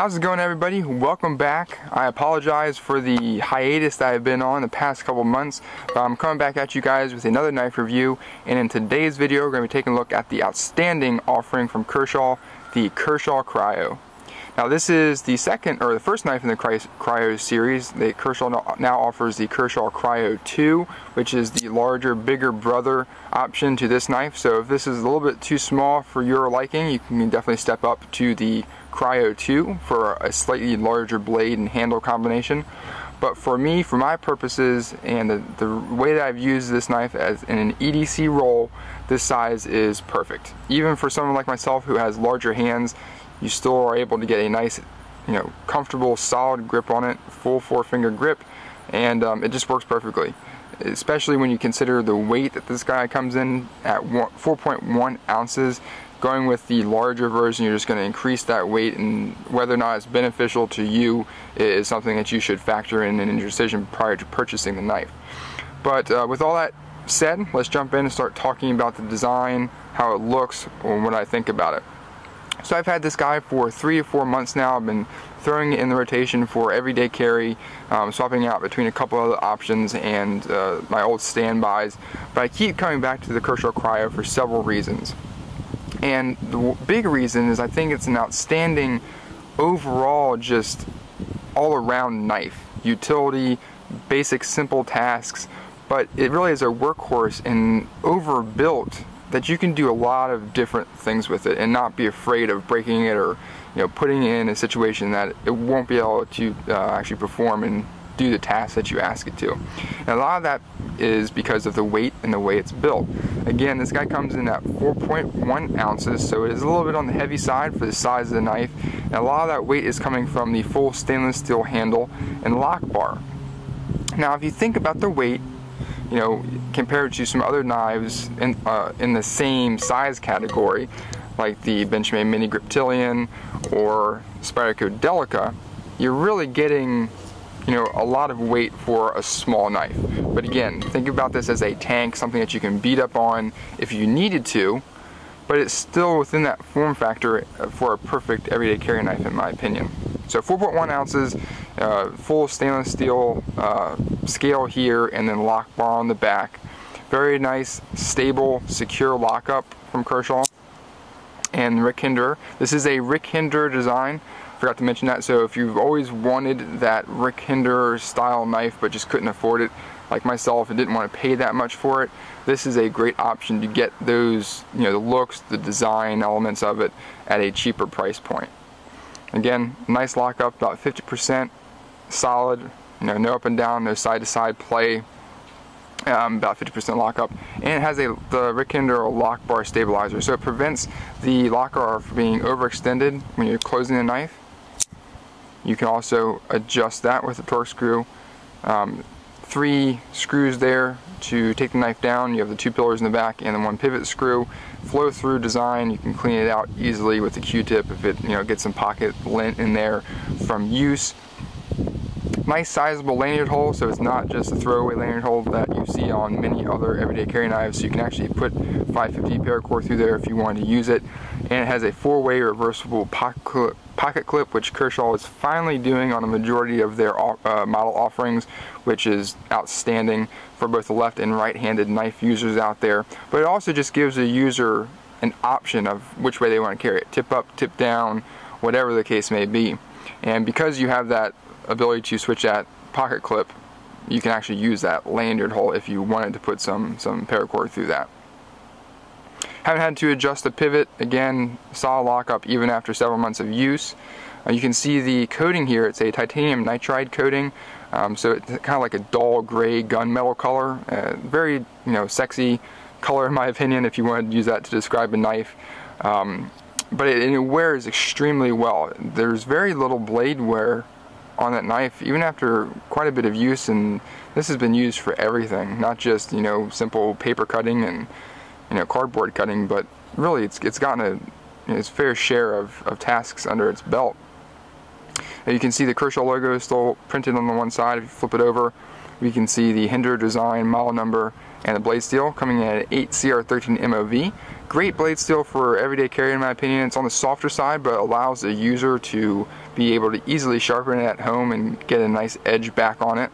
How's it going, everybody? Welcome back. I apologize for the hiatus that I've been on the past couple months. I'm coming back at you guys with another knife review, and in today's video we're going to be taking a look at the outstanding offering from Kershaw, the Kershaw Cryo. Now this is the first knife in the Cryo series. Kershaw now offers the Kershaw Cryo 2, which is the larger, bigger brother option to this knife. So if this is a little bit too small for your liking, you can definitely step up to the Cryo 2 for a slightly larger blade and handle combination. But for me, for my purposes, and the way that I've used this knife as in an EDC roll, this size is perfect. Even for someone like myself who has larger hands, you still are able to get a nice, comfortable, solid grip on it, full 4-finger grip, and it just works perfectly. Especially when you consider the weight that this guy comes in at 4.1 ounces. Going with the larger version, you're just going to increase that weight, and whether or not it's beneficial to you is something that you should factor in your decision prior to purchasing the knife. But with all that said, let's jump in and start talking about the design, how it looks, and what I think about it. So I've had this guy for 3 to 4 months now. I've been throwing it in the rotation for everyday carry, swapping out between a couple other options and my old standbys. But I keep coming back to the Kershaw Cryo for several reasons. And the big reason is I think it's an outstanding overall, just all-around knife. Utility, basic simple tasks, but it really is a workhorse and overbuilt that you can do a lot of different things with it and not be afraid of breaking it or putting it in a situation that it won't be able to actually perform and do the tasks that you ask it to. And a lot of that is because of the weight and the way it's built. Again, this guy comes in at 4.1 ounces, so it is a little bit on the heavy side for the size of the knife, and a lot of that weight is coming from the full stainless steel handle and lock bar. Now if you think about the weight, compared to some other knives in the same size category, like the Benchmade Mini Griptilian or Spyderco Delica, you're really getting a lot of weight for a small knife. But again, think about this as a tank, something that you can beat up on if you needed to, but it's still within that form factor for a perfect everyday carry knife, in my opinion. So 4.1 ounces, full stainless steel scale here, and then lock bar on the back. Very nice, stable, secure lockup from Kershaw and Rick Hinderer. This is a Rick Hinderer design. Forgot to mention that. So if you've always wanted that Rick Hinderer style knife but just couldn't afford it, like myself, and didn't want to pay that much for it, this is a great option to get those, the looks, the design elements of it at a cheaper price point. Again, nice lockup, about 50%, solid, no up and down, no side to side play, about 50% lockup, and it has the Rick Hinderer lock bar stabilizer, so it prevents the lock bar from being overextended when you're closing the knife. You can also adjust that with a torque screw. 3 screws there to take the knife down. You have the 2 pillars in the back and then 1 pivot screw. Flow through design. You can clean it out easily with a Q-tip if it gets some pocket lint in there from use. Nice sizable lanyard hole, so it's not just a throwaway lanyard hole that you see on many other everyday carry knives. So you can actually put 550 paracord through there if you want to use it. And it has a 4-way reversible pocket clip, which Kershaw is finally doing on a majority of their model offerings, which is outstanding for both the left and right-handed knife users out there. But it also just gives a user an option of which way they want to carry it, tip up, tip down, whatever the case may be. And because you have that ability to switch that pocket clip, you can actually use that lanyard hole if you wanted to put some paracord through that. Haven't had to adjust the pivot. Again, solid lockup even after several months of use. You can see the coating here. It's a titanium nitride coating, so it's kind of like a dull gray gunmetal color. Very sexy color in my opinion, if you wanted to use that to describe a knife. But it wears extremely well. There's very little blade wear on that knife, even after quite a bit of use, and this has been used for everything, not just simple paper cutting and cardboard cutting, but really it's gotten its fair share of tasks under its belt. And you can see the Kershaw logo is still printed on the one side. If you flip it over, we can see the Hinder design, model number, and the blade steel coming in at 8 CR13 MOV. Great blade steel for everyday carry in my opinion. It's on the softer side, but allows the user to be able to easily sharpen it at home and get a nice edge back on it.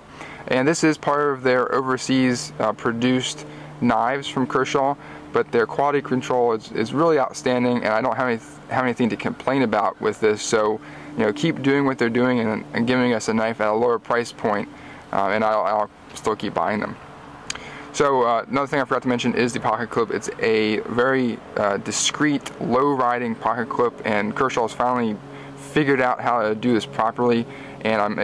And this is part of their overseas produced knives from Kershaw, but their quality control is really outstanding, and I don't have anything to complain about with this. So, keep doing what they're doing and giving us a knife at a lower price point, and I'll still keep buying them. So another thing I forgot to mention is the pocket clip. It's a very discreet, low-riding pocket clip, and Kershaw's finally figured out how to do this properly, and I'm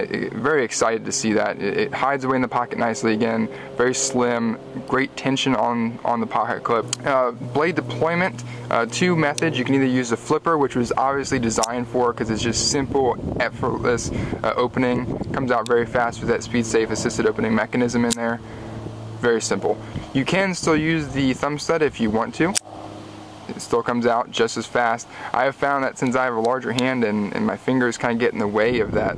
very excited to see that. It hides away in the pocket nicely again, very slim, great tension on the pocket clip. Blade deployment, two methods. You can either use the flipper, which was obviously designed for because it's just simple, effortless opening. Comes out very fast with that speed safe assisted opening mechanism in there. Very simple. You can still use the thumb stud if you want to. It still comes out just as fast. I have found that since I have a larger hand and my fingers kind of get in the way of that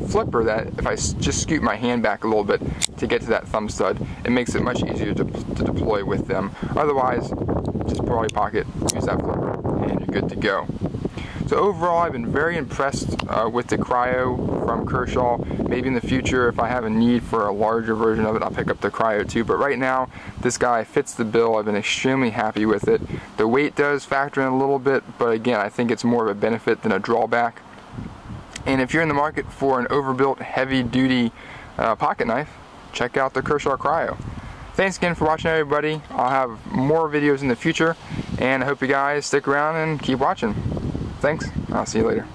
flipper, that if I just scoot my hand back a little bit to get to that thumb stud, it makes it much easier to deploy with them. Otherwise, just pull out your pocket, use that flipper, and you're good to go. So overall, I've been very impressed with the Cryo from Kershaw. Maybe in the future, if I have a need for a larger version of it, I'll pick up the Cryo too. But right now, this guy fits the bill. I've been extremely happy with it. The weight does factor in a little bit, but again, I think it's more of a benefit than a drawback. And if you're in the market for an overbuilt, heavy-duty pocket knife, check out the Kershaw Cryo. Thanks again for watching, everybody. I'll have more videos in the future, and I hope you guys stick around and keep watching. Thanks. I'll see you later.